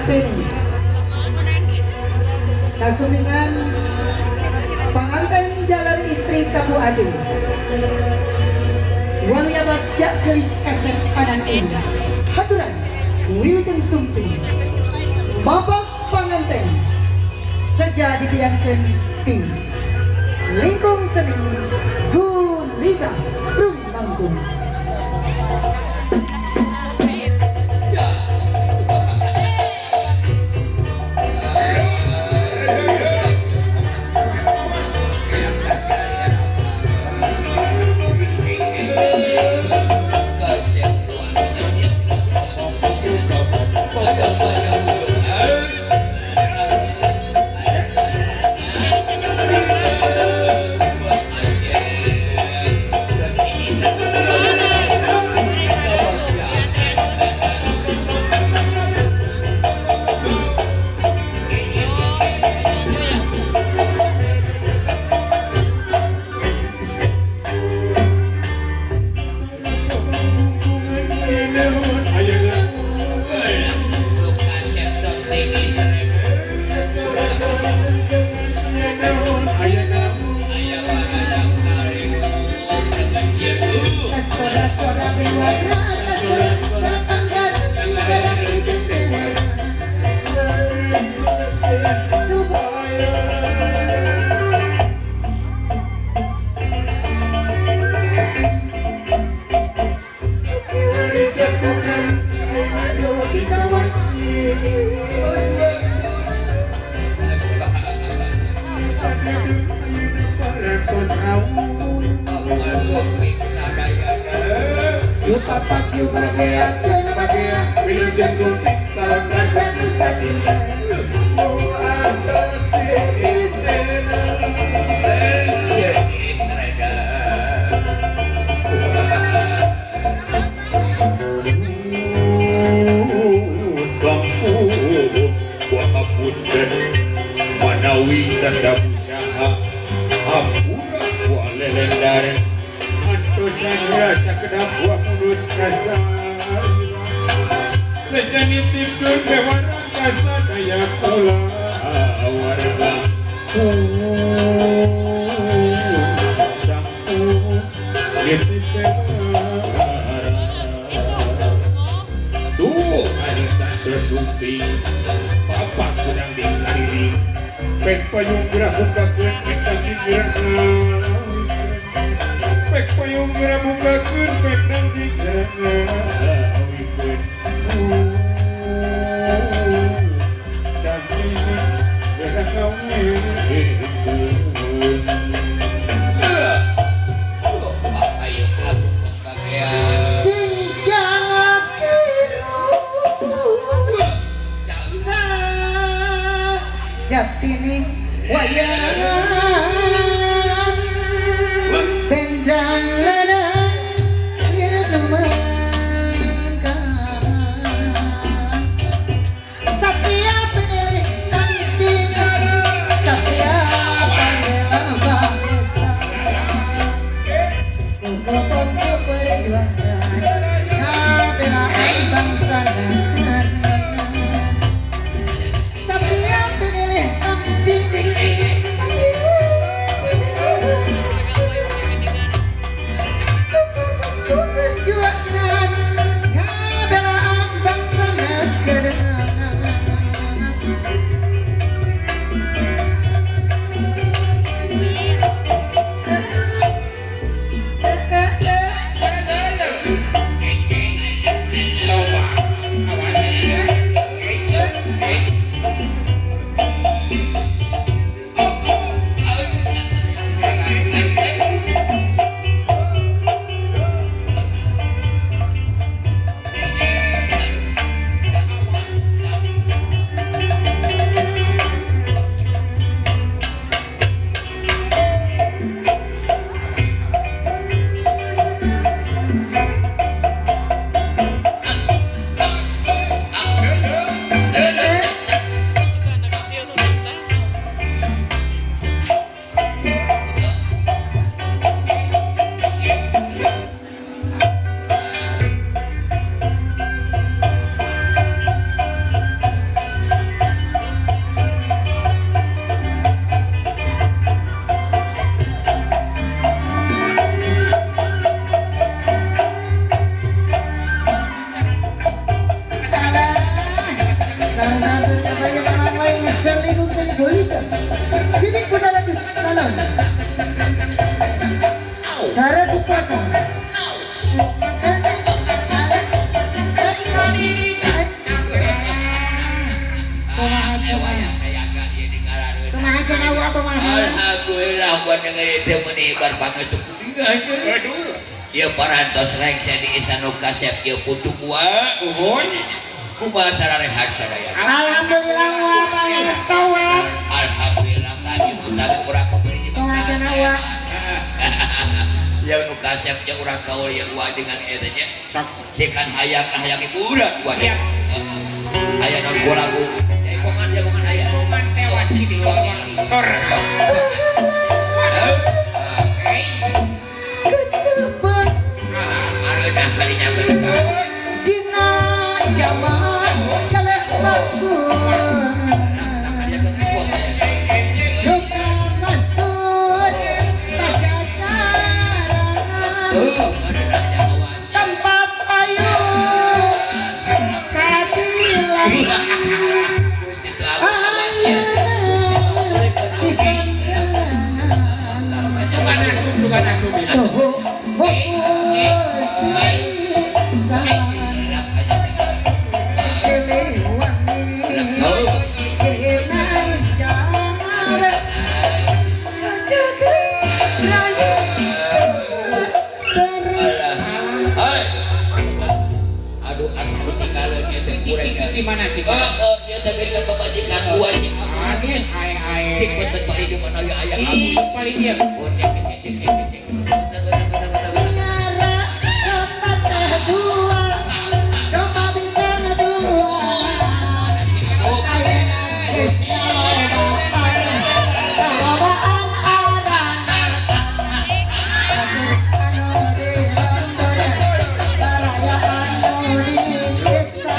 sini kasumingan pengantin jalan istri kamu ade walia baca gelis esek anak ini haturan wilujeng sumping bapak pengantin saja dibilangkan ting lingkung seni guliga rum manggung. Jatini wayangan benjang ladang nyeret rumah Alhamdulillah gua denger itu menibar banget cukup. Aduh. Ya parantos rek jadi isanu kasep ya kudu gua. Kumaha sararehat sadaya. Alhamdulillah wa pangas kawan. Alhamdulillah tadi utami urang beri Pengajana wa. Ya nu kasep jeung urang kaul yang gua dengan eta nya. Cekan hayang ibu urang gua. Siap. Aya non gua lagu. Kongan aya. Kongan tewas si sor. Kecepat. Areuna kalinya geudeung. Dina zaman kaleh bagus. Duka maksud pacaran. Tempat ayu kadilan. Di mana cik? Dia tadi ke pemajikan gua sih. Angin, Cik betul paling di mana ya ayah kamu. paling dia. Oh cek. Biara dapat dua, domba bintang dua. Ayana Krishna Bapaan adana. Anu di Randoya, Barayaan di desa.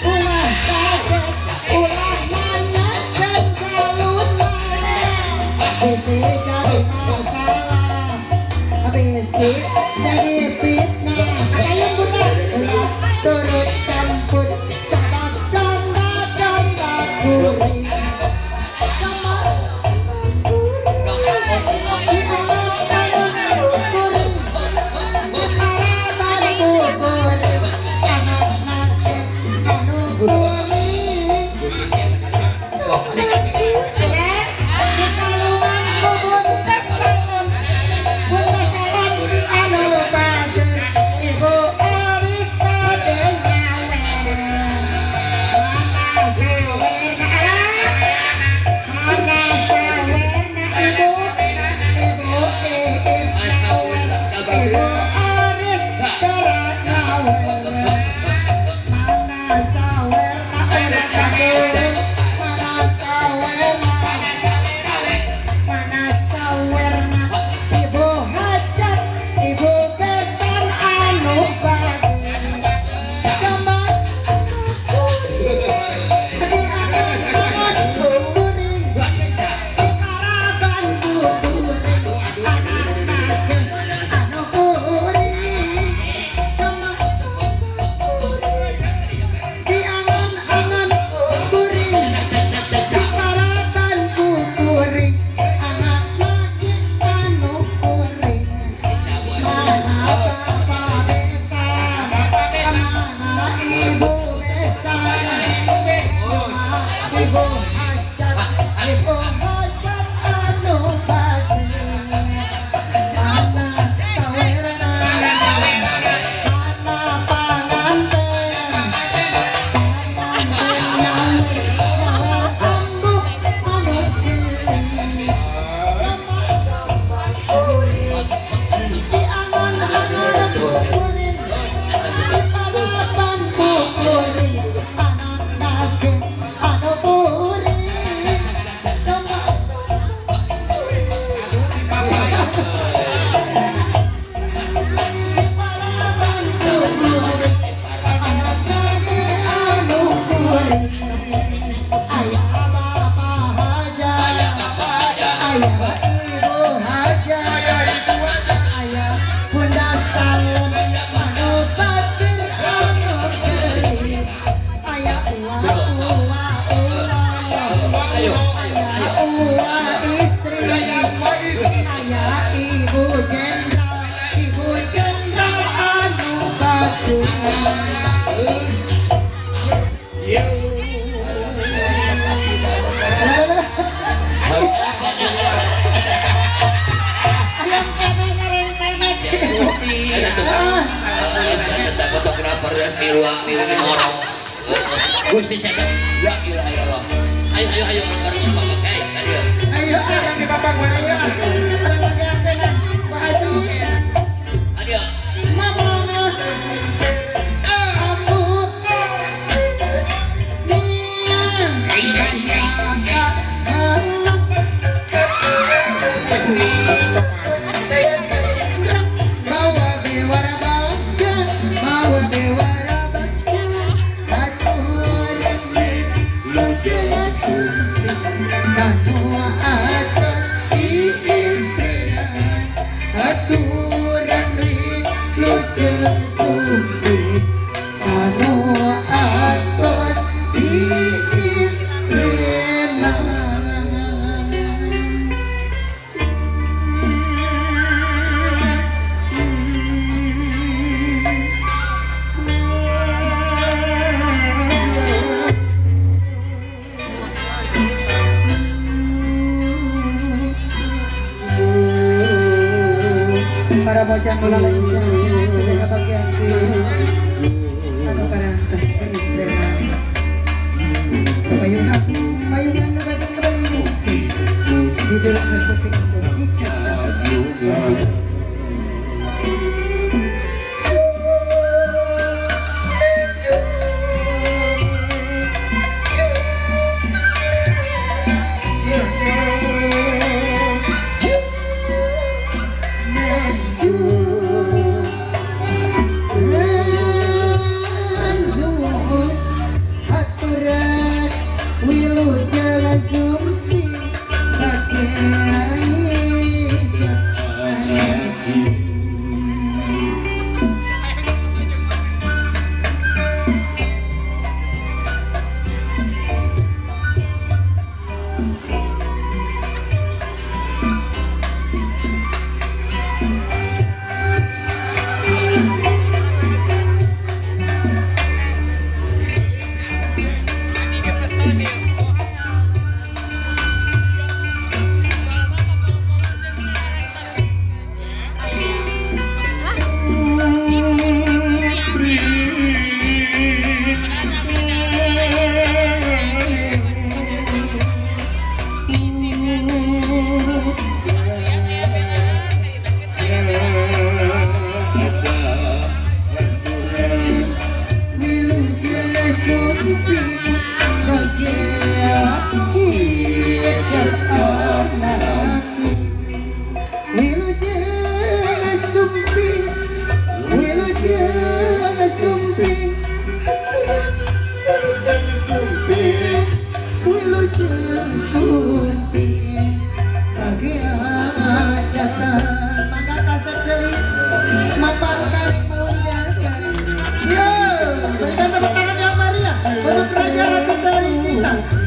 Ulah kaget, ulah nanya dan galun mana. Bisi jadi masalah, bisi jadi fitnah. Ayun buta, ulah turut campur sabab domba gurih. Sama gurih, di alat gurih, di paraban gurih. Anak-anak anu gurih. dua minggu morong. Gusti saya la ilaha illallah. Ayo orang-orang bapak kai ayo. Ayo yang di bapak gua ya. Orang lagi Pak Haji. Ayo. Mama. Para bocah bola lancang sedang bagian anu parantas istirahat payungan nabagan kembali di jalan estetik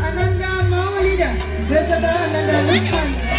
Ananda Maulida beserta Ananda Lukman